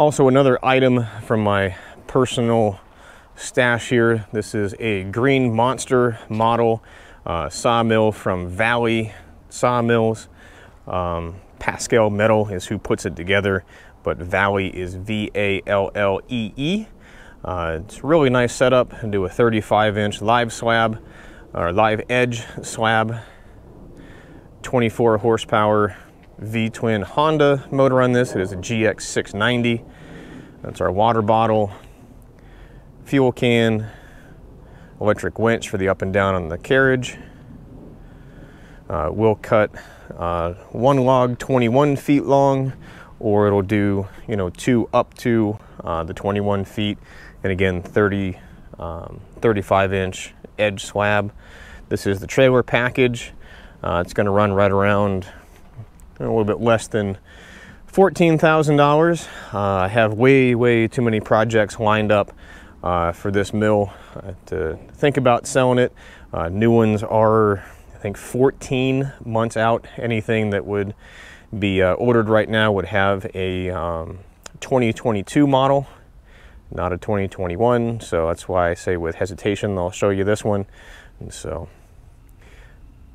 Also, another item from my personal stash here. This is a green monster model sawmill from Valley Sawmills. Pascal Metal is who puts it together, but Valley is V-A-L-L-E-E. It's a really nice setup. And do a 35-inch live slab or live edge slab, 24 horsepower V-twin Honda motor on this. It is a GX690. That's our water bottle, fuel can, electric winch for the up and down on the carriage. We'll cut one log 21 feet long, or it'll do, you know, two up to the 21 feet, and again 35-inch edge slab. This is the trailer package. It's going to run right around a little bit less than $14,000. I have way too many projects lined up for this mill to think about selling it. New ones are, I think, 14 months out. Anything that would be ordered right now would have a 2022 model, not a 2021. So that's why I say with hesitation, I'll show you this one. And so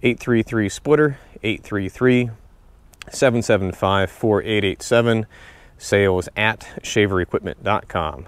833 splitter, 833-775-4887, sales at shaverequipment.com.